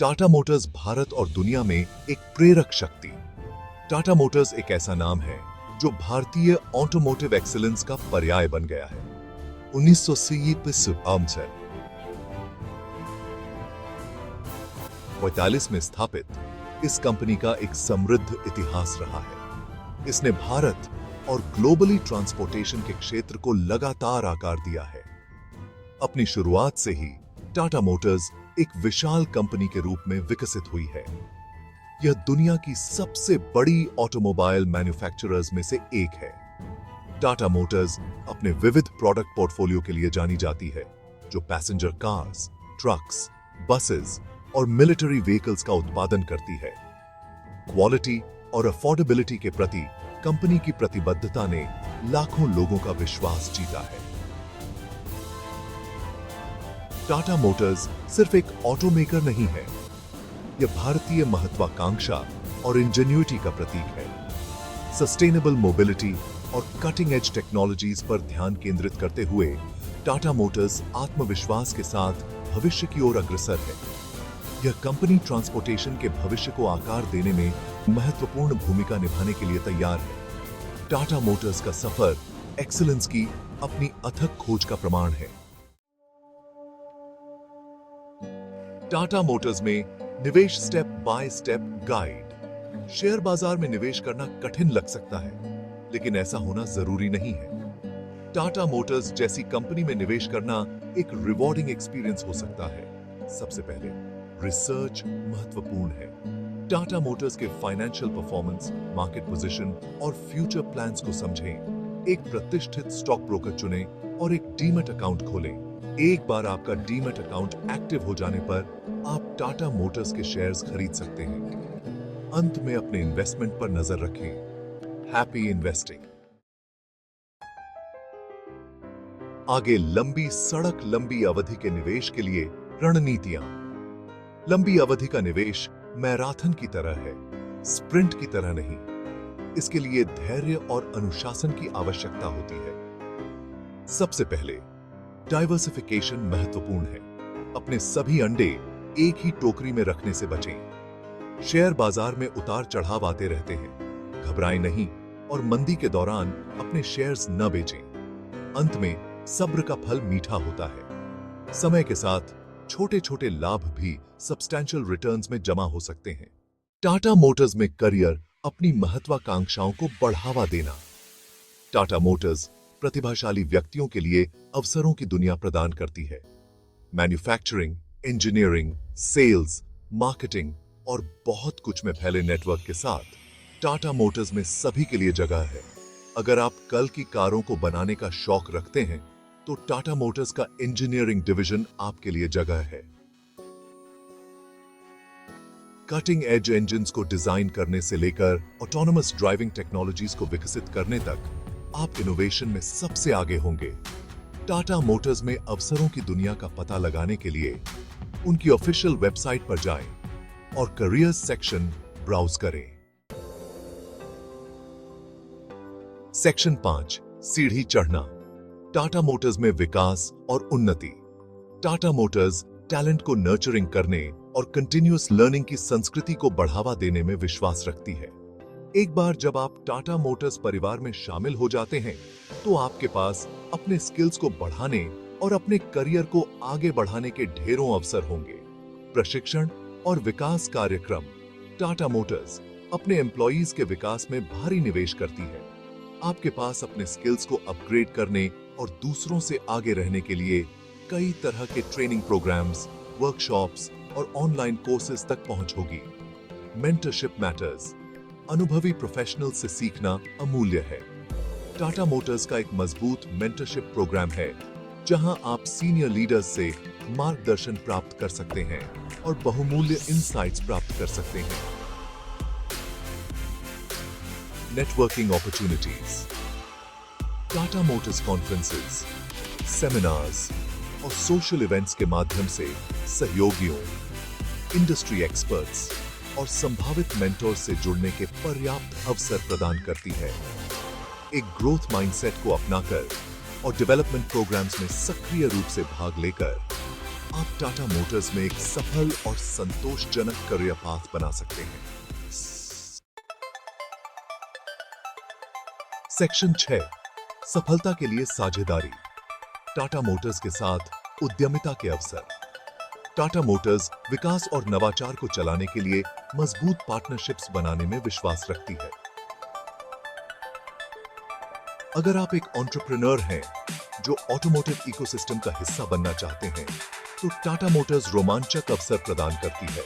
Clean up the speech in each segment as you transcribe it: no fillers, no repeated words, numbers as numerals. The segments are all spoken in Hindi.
टाटा मोटर्स भारत और दुनिया में एक प्रेरक शक्ति। टाटा मोटर्स एक ऐसा नाम है जो भारतीय ऑटोमोटिव एक्सीलेंस का पर्याय बन गया है। 1945 में स्थापित इस कंपनी का एक समृद्ध इतिहास रहा है। इसने भारत और ग्लोबली ट्रांसपोर्टेशन के क्षेत्र को लगातार आकार दिया है। अपनी शुरुआत से ही टाटा मोटर्स एक विशाल कंपनी के रूप में विकसित हुई है। यह दुनिया की सबसे बड़ी ऑटोमोबाइल मैन्युफैक्चरर्स में से एक है। टाटा मोटर्स अपने विविध प्रोडक्ट पोर्टफोलियो के लिए जानी जाती है, जो पैसेंजर कार्स, ट्रक्स, बसेस और मिलिट्री व्हीकल्स का उत्पादन करती है। क्वालिटी और अफोर्डेबिलिटी के प्रति कंपनी की प्रतिबद्धता ने लाखों लोगों का विश्वास जीता है। टाटा मोटर्स सिर्फ एक ऑटोमेकर नहीं है, यह भारतीय महत्वाकांक्षा और इंजेन्युइटी का प्रतीक है। सस्टेनेबल मोबिलिटी और कटिंग एज टेक्नोलॉजीज पर ध्यान केंद्रित करते हुए टाटा मोटर्स आत्मविश्वास के साथ भविष्य की ओर अग्रसर है। यह कंपनी ट्रांसपोर्टेशन के भविष्य को आकार देने में महत्वपूर्ण भूमिका निभाने के लिए तैयार है। टाटा मोटर्स का सफर एक्सीलेंस की अपनी अथक खोज का प्रमाण है। टाटा मोटर्स में निवेश step by step guide. Share बाजार में निवेश करना कठिन लग सकता है, लेकिन ऐसा होना जरूरी नहीं है। टाटा मोटर्स जैसी कंपनी में निवेश करना एक रिवॉर्डिंग एक्सपीरियंस हो सकता है। सबसे पहले रिसर्च महत्वपूर्ण है। टाटा मोटर्स के फाइनेंशियल परफॉर्मेंस, मार्केट पोजीशन और फ्यूचर प्लान्स को समझें। एक प्रतिष्ठित स्टॉक ब्रोकर चुनें और एक डीमैट अकाउंट खोलें। एक बार आपका डीमैट अकाउंट एक्टिव हो जाने पर आप टाटा मोटर्स के शेयर्स खरीद सकते हैं। अंत में अपने इन्वेस्टमेंट पर नजर रखें। Happy investing. आगे लंबी सड़क, लंबी अवधि के निवेश के लिए रणनीतियां। लंबी अवधि का निवेश मैराथन की तरह है, स्प्रिंट की तरह नहीं। इसके लिए धैर्य और अनुशासन की आवश्यकता होती है। सबसे पहले डाइवर्सिफिकेशन महत्वपूर्ण है। अपने सभी अंडे एक ही टोकरी में रखने से बचें। शेयर बाजार में उतार चढ़ाव आते रहते हैं, घबराएं नहीं और मंदी के दौरान अपने शेयर्स न बेचें। अंत में सब्र का फल मीठा होता है। समय के साथ छोटे छोटे लाभ भी सब्सटैंशियल रिटर्न्स में जमा हो सकते हैं। टाटा मोटर्स में करियर अपनी महत्वाकांक्षाओं को बढ़ावा देना। टाटा मोटर्स प्रतिभाशाली व्यक्तियों के लिए अवसरों की दुनिया प्रदान करती है। मैन्युफैक्चरिंग, इंजीनियरिंग, सेल्स, मार्केटिंग और बहुत कुछ में फैले नेटवर्क के साथ टाटा मोटर्स में सभी के लिए जगह है। अगर आप कल की कारों को बनाने का शौक रखते हैं, तो टाटा मोटर्स का इंजीनियरिंग डिवीजन आपके लिए जगह है। कटिंग एज इंजन्स को डिजाइन करने से लेकर ऑटोनोमस ड्राइविंग टेक्नोलॉजीज को विकसित करने तक आप इनोवेशन में सबसे आगे होंगे। टाटा मोटर्स में अवसरों की दुनिया का पता लगाने के लिए उनकी ऑफिशियल वेबसाइट पर जाएं और करियर्स सेक्शन ब्राउज करें। सेक्शन 5, सीढ़ी चढ़ना। टाटा मोटर्स में विकास और उन्नति। टाटा मोटर्स टैलेंट को नर्चरिंग करने और कंटिन्यूअस लर्निंग की संस्कृति को बढ़ावा देने में विश्वास रखती है। एक बार जब आप टाटा मोटर्स परिवार में शामिल हो जाते हैं, तो आपके पास अपने स्किल्स को बढ़ाने और अपने करियर को आगे बढ़ाने के ढेरों अवसर होंगे। प्रशिक्षण और विकास कार्यक्रम। टाटा मोटर्स अपने एम्प्लॉयज के विकास में भारी निवेश करती है। आपके पास अपने स्किल्स को अपग्रेड करने और दूसरों से आगे रहने के लिए कई तरह के ट्रेनिंग प्रोग्राम्स, वर्कशॉप्स और ऑनलाइन कोर्सेज तक पहुंच होगी। Mentorship matters. अनुभवी प्रोफेशनल से सीखना अमूल्य है। टाटा मोटर्स का एक मजबूत मेंटरशिप प्रोग्राम है, जहां आप सीनियर लीडर्स से मार्गदर्शन प्राप्त कर सकते हैं और बहुमूल्य इनसाइट्स प्राप्त कर सकते हैं। Networking opportunities. Tata Motors conferences, seminars और सोशल इवेंट्स के माध्यम से सहयोगियों, इंडस्ट्री एक्सपर्ट्स और संभावित मेंटोर से जुड़ने के पर्याप्त अवसर प्रदान करती है। एक ग्रोथ माइंडसेट को अपनाकर और डेवलपमेंट प्रोग्राम्स में सक्रिय रूप से भाग लेकर आप टाटा मोटर्स में एक सफल और संतोषजनक करियर पाथ बना सकते हैं। सेक्शन 6, सफलता के लिए साझेदारी। टाटा मोटर्स के साथ उद्यमिता के अवसर। टाटा मोटर्स विकास और नवाचार को चलाने के लिए मजबूत पार्टनरशिप्स बनाने में विश्वास रखती है। अगर आप एक एंटरप्रेन्योर हैं जो ऑटोमोटिव इकोसिस्टम का हिस्सा बनना चाहते हैं, तो टाटा मोटर्स रोमांचक अवसर प्रदान करती है।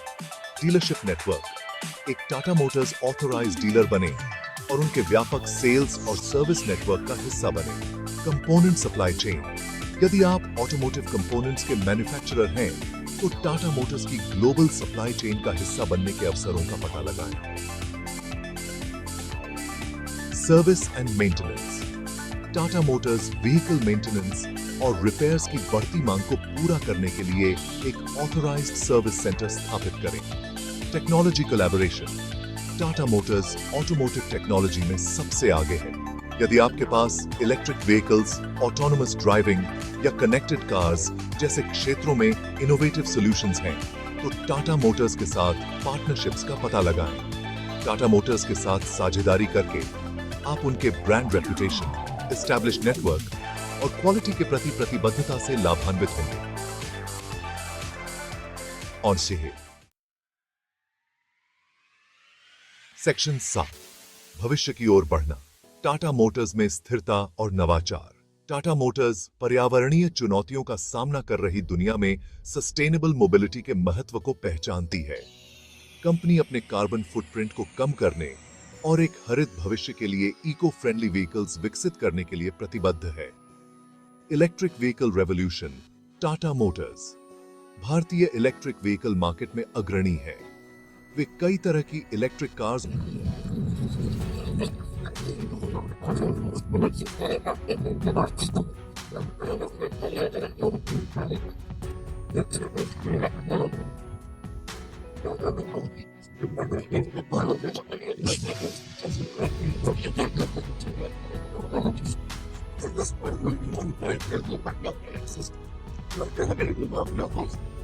Dealership network. एक टाटा मोटर्स ऑथोराइज्ड डीलर बने और उनके व्यापक सेल्स और सर्विस नेटवर्क का हिस्सा बने। Component supply chain. यदि आप ऑटोमोटिव कंपोनेंट्स के मैन्युफैक्चरर हैं, तो टाटा मोटर्स की ग्लोबल सप्लाई चेन का हिस्सा बनने के अवसरों का पता लगाएं। Service and maintenance. Tata Motors vehicle maintenance और रिपेयर्स की बढ़ती मांग को पूरा करने के लिए एक ऑथोराइज्ड सर्विस सेंटर स्थापित करें। Technology collaboration. Tata Motors automotive technology में सबसे आगे है। यदि आपके पास इलेक्ट्रिक व्हीकल्स, ऑटोनोमस ड्राइविंग या कनेक्टेड कार्स जैसे क्षेत्रों में इनोवेटिव सॉल्यूशंस हैं, तो टाटा मोटर्स के साथ पार्टनरशिप्स का पता लगाएं। टाटा मोटर्स के साथ साझेदारी करके आप उनके ब्रांड रेपुटेशन, एस्टैब्लिश नेटवर्क और क्वालिटी के प्रति प्रतिबद्धता से लाभान्वित होंगे। और सेक्शन 7, भविष्य की ओर बढ़ना। टाटा मोटर्स में स्थिरता और नवाचार। टाटा मोटर्स पर्यावरणीय चुनौतियों का सामना कर रही दुनिया में सस्टेनेबल मोबिलिटी के महत्व को पहचानती है। कंपनी अपने कार्बन फुटप्रिंट को कम करने और एक हरित भविष्य के लिए इको फ्रेंडली व्हीकल्स विकसित करने के लिए प्रतिबद्ध है। Electric vehicle revolution. Tata Motors भारतीय इलेक्ट्रिक व्हीकल मार्केट में अग्रणी है। वे कई तरह की इलेक्ट्रिक कार्स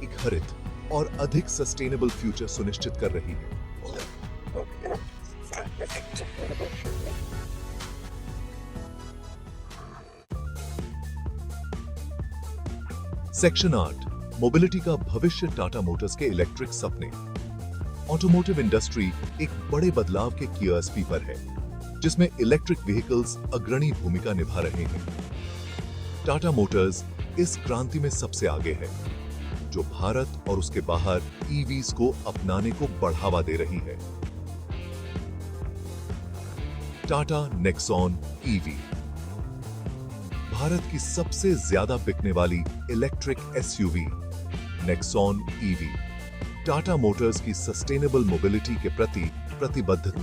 एक हरित और अधिक सस्टेनेबल फ्यूचर सुनिश्चित कर रही है। सेक्शन 8, मोबिलिटी का भविष्य। टाटा मोटर्स के इलेक्ट्रिक सपने। ऑटोमोटिव इंडस्ट्री एक बड़े बदलाव के कियस्पी पर है, जिसमें इलेक्ट्रिक व्हीकल्स अग्रणी भूमिका निभा रहे हैं। टाटा मोटर्स इस क्रांति में सबसे आगे है, जो भारत और उसके बाहर ईवीज को अपनाने को बढ़ावा दे रही है। टाटा नेक्सॉन ईवी भारत की सबसे ज्यादा बिकने वाली electric SUV Nexon EV Tata Motors की सस्टेनेबल मोबिलिटी के प्रति प्रतिबद्ध।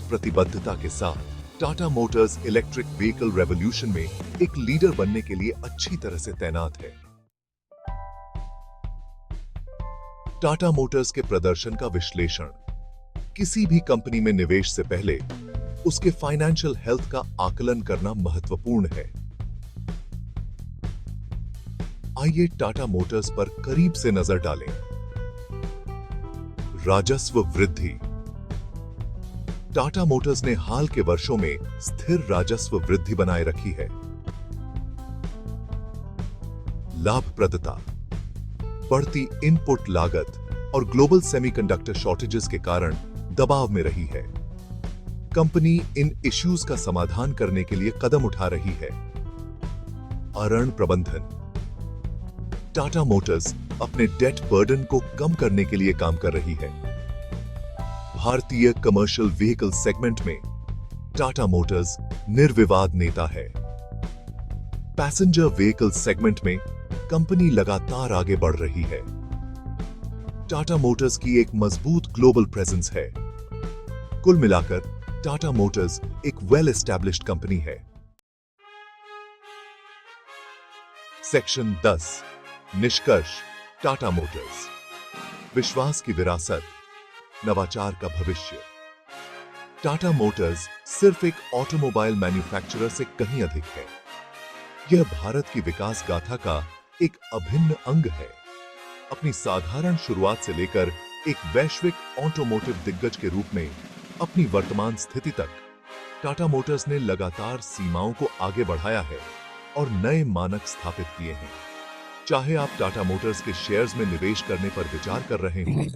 प्रतिबद्धता के साथ Tata Motors electric vehicle revolution में एक लीडर बनने के लिए अच्छी तरह से तैनात है। टाटा मोटर्स के प्रदर्शन का विश्लेषण। किसी भी कंपनी में निवेश से पहले उसके फाइनेंशियल हेल्थ का आकलन करना महत्वपूर्ण है। आइए टाटा मोटर्स पर करीब से नजर डालें। राजस्व वृद्धि। टाटा मोटर्स ने हाल के वर्षों में स्थिर राजस्व वृद्धि बनाए रखी है। लाभप्रदता। बढ़ती इनपुट लागत और ग्लोबल सेमीकंडक्टर शॉर्टेजेस के कारण दबाव में रही है। कंपनी इन इश्यूज का समाधान करने के लिए कदम उठा रही है। ऋण प्रबंधन। टाटा मोटर्स अपने डेट बर्डन को कम करने के लिए काम कर रही है। भारतीय कमर्शियल व्हीकल सेगमेंट में टाटा मोटर्स निर्विवाद नेता है। पैसेंजर व्हीकल सेगमेंट में कंपनी लगातार आगे बढ़ रही है। टाटा मोटर्स की एक मजबूत ग्लोबल प्रेजेंस है। कुल मिलाकर टाटा मोटर्स एक वेल एस्टैब्लिश्ड कंपनी है। सेक्शन 10 निष्कर्ष टाटा मोटर्स विश्वास की विरासत, नवाचार का भविष्य। टाटा मोटर्स सिर्फ एक ऑटोमोबाइल मैन्युफैक्चरर से कहीं अधिक है। यह भारत की विकास गाथा का एक अभिन्न अंग है। अपनी साधारण शुरुआत से लेकर एक वैश्विक ऑटोमोटिव दिग्गज के रूप में अपनी वर्तमान स्थिति तक टाटा मोटर्स ने लगातार सीमाओं को आगे बढ़ाया है और नए मानक स्थापित किए हैं। चाहे आप टाटा मोटर्स के शेयर्स में निवेश करने पर विचार कर रहे हैं